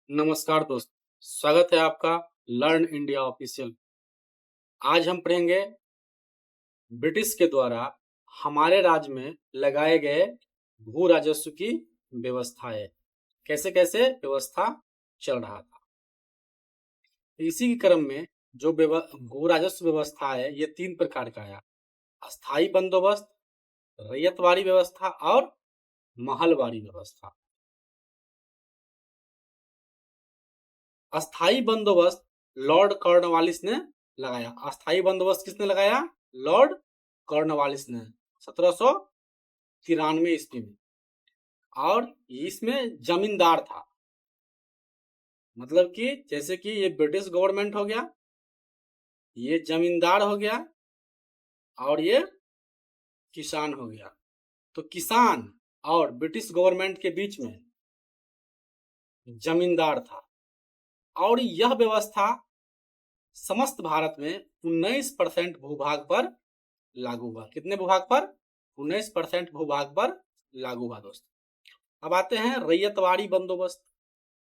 नमस्कार दोस्त, स्वागत है आपका लर्न इंडिया ऑफिशियल। आज हम पढ़ेंगे ब्रिटिश के द्वारा हमारे राज्य में लगाए गए भू राजस्व की व्यवस्थाएं, कैसे कैसे व्यवस्था चल रहा था। इसी के क्रम में जो भू राजस्व व्यवस्था है ये 3 प्रकार का है: अस्थाई बंदोबस्त, रैयतवाड़ी व्यवस्था और महलवाड़ी व्यवस्था। अस्थाई बंदोबस्त लॉर्ड कॉर्नवालिस ने लगाया। अस्थाई बंदोबस्त किसने लगाया? लॉर्ड कॉर्नवालिस ने 1793 ईस्वी में। और इसमें जमींदार था, मतलब कि जैसे कि ये ब्रिटिश गवर्नमेंट हो गया, ये जमींदार हो गया और ये किसान हो गया। तो किसान और ब्रिटिश गवर्नमेंट के बीच में जमींदार था और यह व्यवस्था समस्त भारत में 19% भूभाग पर लागू हुआ। कितने भूभाग पर? 19% भूभाग पर लागू हुआ दोस्त। अब आते हैं रैयतवाड़ी बंदोबस्त।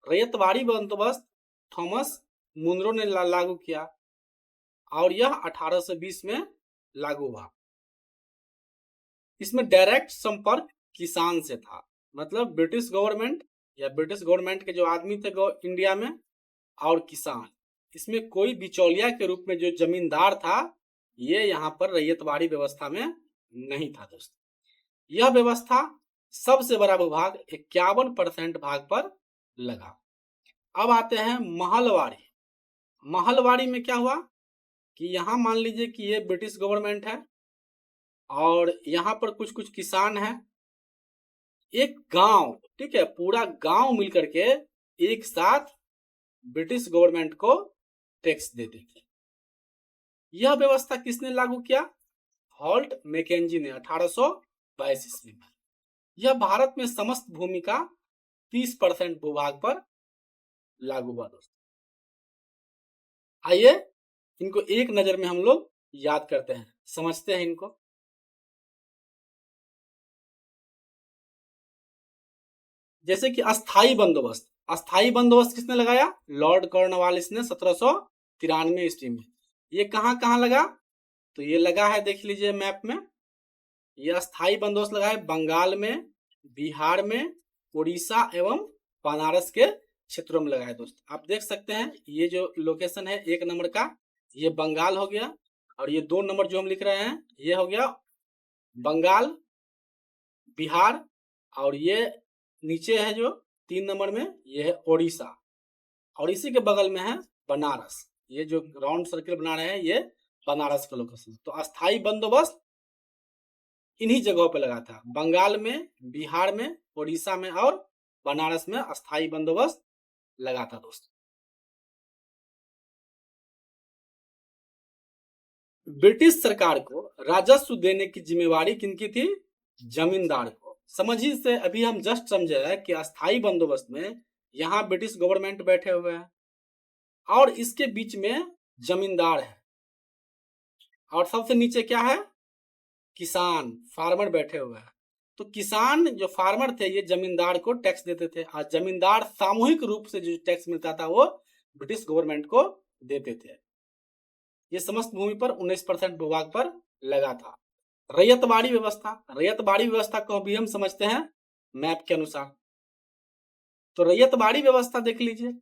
रैयतवाड़ी बंदोबस्त थॉमस मुनरो ने लागू किया और यह 1820 में लागू हुआ। इसमें डायरेक्ट संपर्क किसान से था, मतलब ब्रिटिश गवर्नमेंट या ब्रिटिश गवर्नमेंट के जो आदमी थे इंडिया में और किसान, इसमें कोई बिचौलिया के रूप में जो जमींदार था ये यहाँ पर रैयतवाड़ी व्यवस्था में नहीं था दोस्त। यह व्यवस्था सबसे बड़ा भूभाग 51% भाग पर लगा। अब आते हैं महलवाड़ी। महलवाड़ी में क्या हुआ कि यहाँ मान लीजिए कि ये ब्रिटिश गवर्नमेंट है और यहाँ पर कुछ कुछ किसान है। एक गांव, ठीक है, पूरा गांव मिलकर के एक साथ ब्रिटिश गवर्नमेंट को टैक्स देते थे। यह व्यवस्था किसने लागू किया? हॉल्ट मैकेंजी ने 1822 ईस्वी में। यह भारत में समस्त भूमि का 30% भूभाग पर लागू हुआ दोस्तों। आइए इनको एक नजर में हम लोग याद करते हैं, समझते हैं इनको। जैसे कि अस्थाई बंदोबस्त। अस्थाई बंदोबस्त किसने लगाया? लॉर्ड कॉर्नवालिस ने 1793 ईस्वी में। ये कहां कहां लगा? तो ये लगा है, देख लीजिए मैप में। ये अस्थाई बंदोबस्त लगा है बंगाल में, बिहार में, उड़ीसा एवं बनारस के क्षेत्रों में लगा है दोस्त। आप देख सकते हैं ये जो लोकेशन है 1 नंबर का, ये बंगाल हो गया, और ये 2 नंबर जो हम लिख रहे हैं ये हो गया बंगाल, बिहार, और ये नीचे है जो 3 नंबर में ये है उड़ीसा, और इसी के बगल में है बनारस। ये जो राउंड सर्किल बना रहे हैं ये बनारस का लोकेशन। तो अस्थाई बंदोबस्त इन्हीं जगहों पे लगा था, बंगाल में, बिहार में, उड़ीसा में और बनारस में अस्थाई बंदोबस्त लगा था दोस्त। ब्रिटिश सरकार को राजस्व देने की जिम्मेवारी किनकी थी? जमींदार को। समझिए से अभी हम जस्ट समझे है कि अस्थाई बंदोबस्त में यहाँ ब्रिटिश गवर्नमेंट बैठे हुए हैं और इसके बीच में जमींदार है, और सबसे नीचे क्या है? किसान, फार्मर बैठे हुए हैं। तो किसान जो फार्मर थे ये जमींदार को टैक्स देते थे, और जमींदार सामूहिक रूप से जो टैक्स मिलता था वो ब्रिटिश गवर्नमेंट को देते थे। ये समस्त भूमि पर 19% भूभाग पर लगा था। रैयतवाड़ी व्यवस्था। रैयतवाड़ी व्यवस्था को भी हम समझते हैं मैप के अनुसार। तो रैयतवाड़ी व्यवस्था देख लीजिए,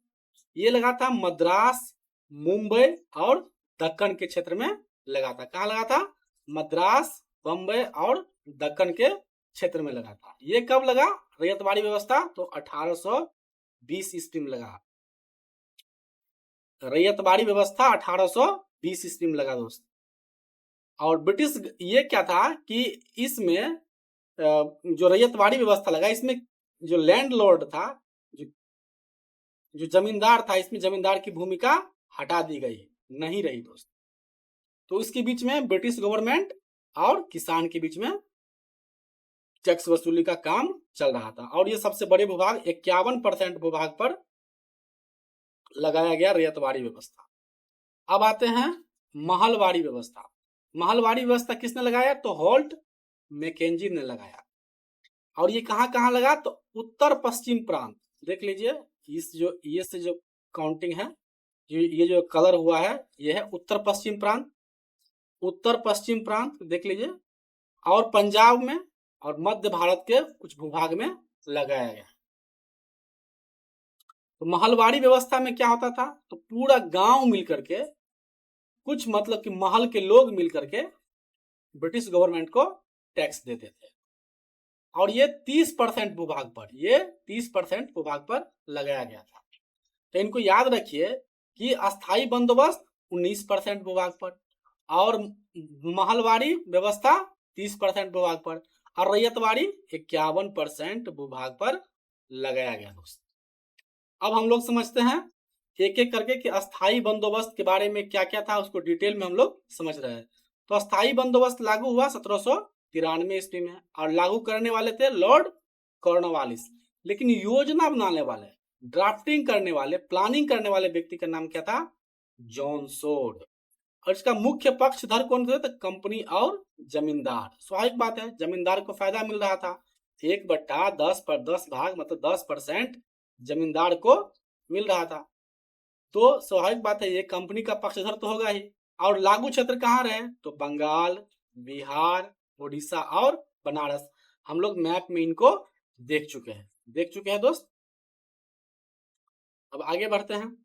ये लगा था मद्रास, मुंबई और दक्कन के क्षेत्र में लगा था। कहाँ लगा था? मद्रास, बम्बई और दक्कन के क्षेत्र में लगा था। ये कब लगा रैयतवाड़ी व्यवस्था? तो 1820 ईस्वी में लगा। रैयतवाड़ी व्यवस्था 1820 ईस्वी में लगा दोस्त। और ब्रिटिश ये क्या था कि इसमें जो रैयतवाड़ी व्यवस्था लगा, इसमें जो लैंडलॉर्ड था, जो जमींदार था, इसमें जमींदार की भूमिका हटा दी गई, नहीं रही दोस्त। तो इसके बीच में ब्रिटिश गवर्नमेंट और किसान के बीच में टैक्स वसूली का काम चल रहा था, और ये सबसे बड़े भूभाग 51% भूभाग पर लगाया गया रैयतवाड़ी व्यवस्था। अब आते हैं महलवाड़ी व्यवस्था। महलवाड़ी व्यवस्था किसने लगाया? तो हॉल्ट मैकेंजी ने लगाया। और ये कहां कहां लगा? तो उत्तर पश्चिम प्रांत, देख लीजिए ये से जो काउंटिंग है, ये जो कलर हुआ है, ये है उत्तर पश्चिम प्रांत। उत्तर पश्चिम प्रांत देख लीजिए, और पंजाब में और मध्य भारत के कुछ भूभाग में लगाया गया। तो महलवाड़ी व्यवस्था में क्या होता था, तो पूरा गांव मिलकर के, कुछ मतलब कि महल के लोग मिलकर के ब्रिटिश गवर्नमेंट को टैक्स देते थे, और ये 30% भूभाग पर, ये 30% भूभाग पर लगाया गया था। तो इनको याद रखिए कि अस्थाई बंदोबस्त 19% भूभाग पर, और महलवाड़ी व्यवस्था 30% भूभाग पर, और रैयतवाड़ी 51% भूभाग पर लगाया गया दोस्त। अब हम लोग समझते हैं एक एक करके कि अस्थाई बंदोबस्त के बारे में क्या क्या था, उसको डिटेल में हम लोग समझ रहे हैं। तो अस्थाई बंदोबस्त लागू हुआ 1793 ईस्वी में, और लागू करने वाले थे लॉर्ड कॉर्नवालिस। लेकिन योजना बनाने वाले, ड्राफ्टिंग करने वाले, प्लानिंग करने वाले व्यक्ति का नाम क्या था, जॉन सोड। और इसका मुख्य पक्षधर कौन थे, तो कंपनी और जमींदार। स्वाभाविक बात है, जमींदार को फायदा मिल रहा था, 1/10 पर 10 भाग, मतलब 10% जमींदार को मिल रहा था। तो स्वाभाविक बात है, ये कंपनी का पक्षधर तो होगा ही। और लागू क्षेत्र कहाँ रहे, तो बंगाल, बिहार, उड़ीसा और बनारस। हम लोग मैप में इनको देख चुके हैं दोस्त। अब आगे बढ़ते हैं,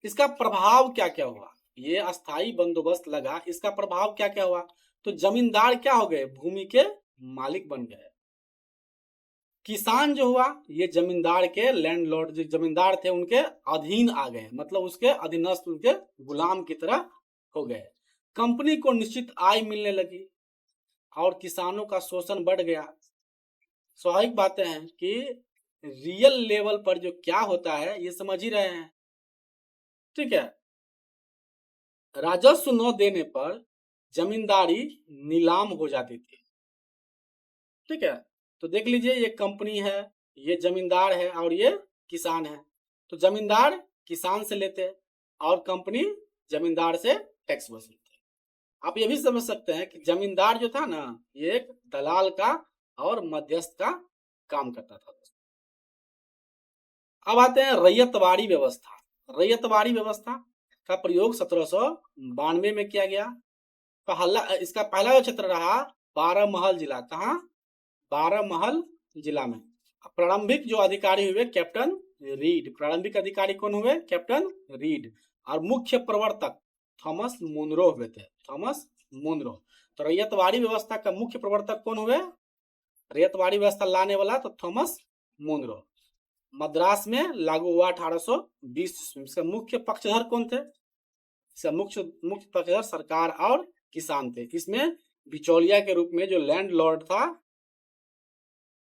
इसका प्रभाव क्या क्या हुआ। ये अस्थाई बंदोबस्त लगा, इसका प्रभाव क्या क्या हुआ, तो जमींदार क्या हो गए, भूमि के मालिक बन गए। किसान जो हुआ, ये जमींदार के लैंडलॉर्ड, जो जमींदार थे उनके अधीन आ गए, मतलब उसके अधीनस्थ, उनके गुलाम की तरह हो गए। कंपनी को निश्चित आय मिलने लगी, और किसानों का शोषण बढ़ गया। स्वाभाविक बातें हैं कि रियल लेवल पर जो क्या होता है ये समझ ही रहे हैं, ठीक है। राजस्व न देने पर जमींदारी नीलाम हो जाती थी, ठीक है। तो देख लीजिए, ये कंपनी है, ये जमींदार है, और ये किसान है। तो जमींदार किसान से लेते, और कंपनी जमींदार से टैक्स वसूलते। आप ये भी समझ सकते हैं कि जमींदार जो था ना, ये एक दलाल का और मध्यस्थ का काम करता था। अब आते हैं रैयतवाड़ी व्यवस्था। रैयतवाड़ी व्यवस्था का प्रयोग 1792 में किया गया। इसका पहला जो क्षेत्र रहा बारामहल जिला। कहाँ, बारामहल जिला में। प्रारंभिक जो अधिकारी हुए कैप्टन रीड, प्रारंभिक अधिकारी कौन हुए, कैप्टन रीड। और मुख्य प्रवर्तक थॉमस मुनरो हुए थे, थॉमस मुनरो। तो रैयतवाड़ी व्यवस्था का मुख्य प्रवर्तक कौन हुए, रैयतवाड़ी व्यवस्था लाने वाला तो थॉमस मुनरो। मद्रास में लागू हुआ 1820। इसका मुख्य पक्षधर कौन थे, इसका मुख्य पक्षधर सरकार और किसान थे। इसमें बिचौलिया के रूप में जो लैंड लॉर्ड था,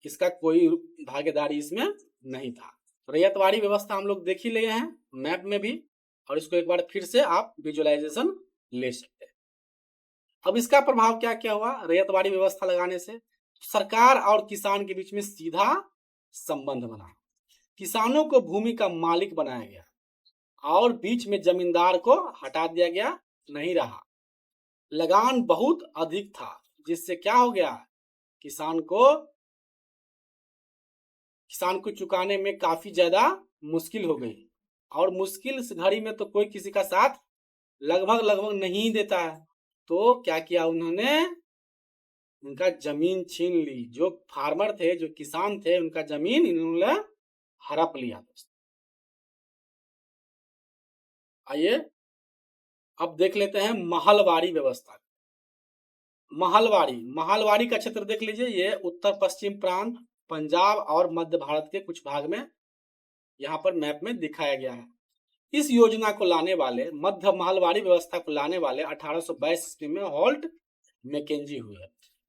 इसका कोई भागीदारी इसमें नहीं था। रैयतवाड़ी व्यवस्था हम लोग देख ही लिए हैं मैप में भी, और इसको एक बार फिर से आप विजुअलाइजेशन ले सकते हैं। अब इसका प्रभाव क्या क्या हुआ रैयतवाड़ी व्यवस्था लगाने से, सरकार और किसान के बीच में सीधा संबंध बना, किसानों को भूमि का मालिक बनाया गया, और बीच में जमींदार को हटा दिया गया, नहीं रहा। लगान बहुत अधिक था, जिससे क्या हो गया, किसान को चुकाने में काफी ज्यादा मुश्किल हो गई। और मुश्किल इस घड़ी में तो कोई किसी का साथ लगभग नहीं देता है। तो क्या किया उन्होंने, उनका जमीन छीन ली। जो फार्मर थे, जो किसान थे, उनका जमीन इन्होंने हड़प लिया। आइए अब देख लेते हैं महलवाड़ी व्यवस्था। महलवाड़ी का क्षेत्र देख लीजिए, ये उत्तर पश्चिम प्रांत, पंजाब और मध्य भारत के कुछ भाग में यहाँ पर मैप में दिखाया गया है। इस योजना को लाने वाले, मध्य महलवाड़ी व्यवस्था को लाने वाले 1822 ईस्वी में हॉल्ट मैकेंजी हुए।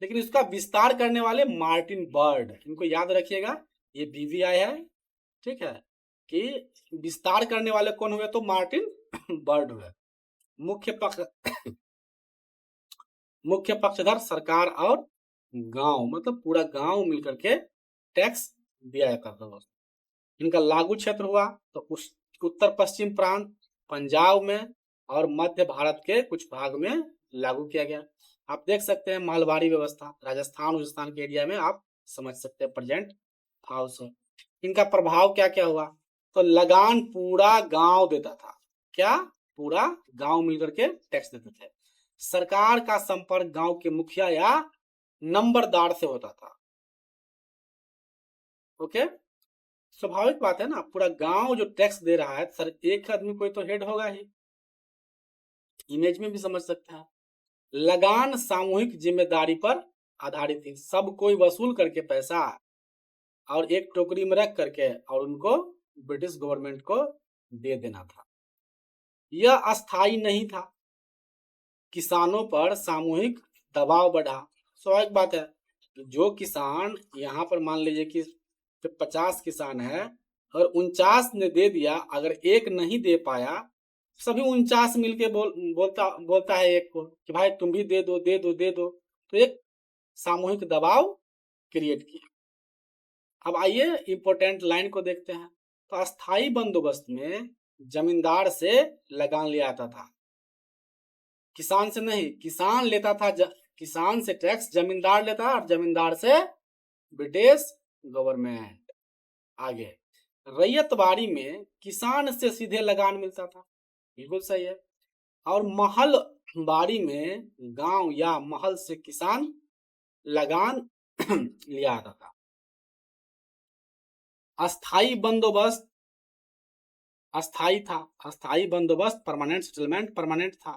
लेकिन इसका विस्तार करने वाले मार्टिन बर्ड, इनको याद रखिएगा, ये बीवीआई है, ठीक है। कि विस्तार करने वाले कौन हुए, तो मार्टिन बर्ड हुए। मुख्य पक्षधर सरकार और गांव, मतलब पूरा गांव मिलकर के टैक्स दिया जाता था। इनका लागू क्षेत्र हुआ तो उत्तर पश्चिम प्रांत, पंजाब में और मध्य भारत के कुछ भाग में लागू किया गया। आप देख सकते हैं महलवाड़ी व्यवस्था राजस्थान के एरिया में आप समझ सकते हैं प्रेजेंट हाउस है। इनका प्रभाव क्या क्या हुआ, तो लगान पूरा गांव देता था। क्या? पूरा गांव मिलकर के टैक्स देते थे। सरकार का संपर्क गांव के मुखिया या नंबरदार से होता था। ओके, स्वाभाविक बात है ना, पूरा गांव जो टैक्स दे रहा है, सर एक आदमी कोई तो हेड होगा ही। इमेज में भी समझ सकते हैं। लगान सामूहिक जिम्मेदारी पर आधारित थी। सब कोई वसूल करके पैसा और एक टोकरी में रख करके और उनको ब्रिटिश गवर्नमेंट को दे देना था। यह अस्थाई नहीं था। किसानों पर सामूहिक दबाव बढ़ा। स्वाभाविक बात है, जो किसान यहाँ पर मान लीजिए कि 50 किसान है और 49 ने दे दिया, अगर एक नहीं दे पाया, सभी 49 मिलके बोलता है एक को कि भाई तुम भी दे दो दे दो दे दो, तो एक सामूहिक दबाव क्रिएट किया। अब आइए इंपोर्टेंट लाइन को देखते हैं। तो अस्थाई बंदोबस्त में जमींदार से लगान लिया जाता था, किसान से नहीं। किसान लेता था किसान से टैक्स जमींदार लेता और जमींदार से ब्रिटिश गवर्नमेंट। आगे, रैयतवाड़ी में किसान से सीधे लगान मिलता था, बिल्कुल सही है। और महल बाड़ी में गांव या महल से किसान लगान लिया आता था। अस्थाई बंदोबस्त अस्थाई था। अस्थाई बंदोबस्त परमानेंट सेटलमेंट परमानेंट था।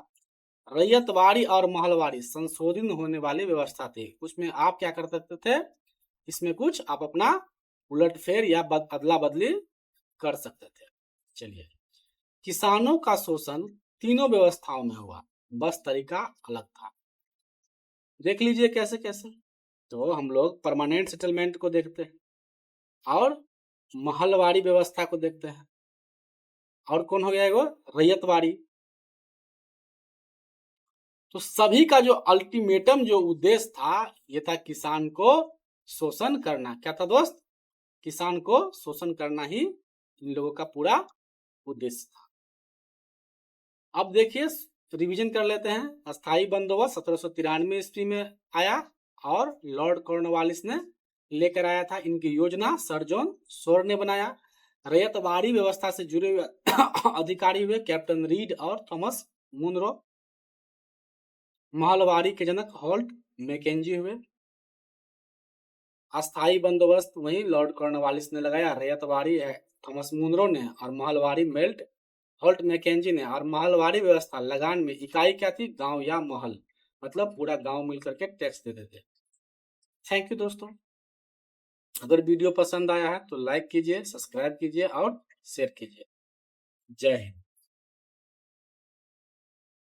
रैयतवाड़ी और महलवाड़ी संशोधित होने वाली व्यवस्था थी। उसमें आप क्या कर सकते थे, इसमें कुछ आप अपना उलटफेर या अदला बदली कर सकते थे। चलिए, किसानों का शोषण तीनों व्यवस्थाओं में हुआ, बस तरीका अलग था। देख लीजिए कैसे कैसे। तो हम लोग परमानेंट सेटलमेंट को देखते हैं और महलवाड़ी व्यवस्था को देखते हैं, और कौन हो गया वो, रैयतवाड़ी। तो सभी का जो अल्टीमेटम जो उद्देश्य था, ये था किसान को शोषण करना। क्या था दोस्त? किसान को शोषण करना ही इन लोगों का पूरा उद्देश्य था। अब देखिए, रिवीजन कर लेते हैं। अस्थाई बंदोबस्त 1793 ईस्वी में आया और लॉर्ड कॉर्नवालिस ने लेकर आया था। इनकी योजना सर जॉन शोर ने बनाया। रैयतवाड़ी व्यवस्था से जुड़े हुए अधिकारी हुए कैप्टन रीड और थॉमस मुनरो। महलवाड़ी के जनक हॉल्ट मैकेंजी हुए। अस्थाई बंदोबस्त वही लॉर्ड कॉर्नवालिस ने लगाया, रैयतवाड़ी थॉमस मुनरो ने, और महलवाड़ी मेल्ट हॉल्ट मैकेंजी ने। और महलवाड़ी व्यवस्था लगान में इकाई क्या थी, गांव या महल, मतलब पूरा गांव मिलकर के टैक्स देते थे। थैंक यू दोस्तों। अगर वीडियो पसंद आया है तो लाइक कीजिए, सब्सक्राइब कीजिए और शेयर कीजिए। जय हिंद।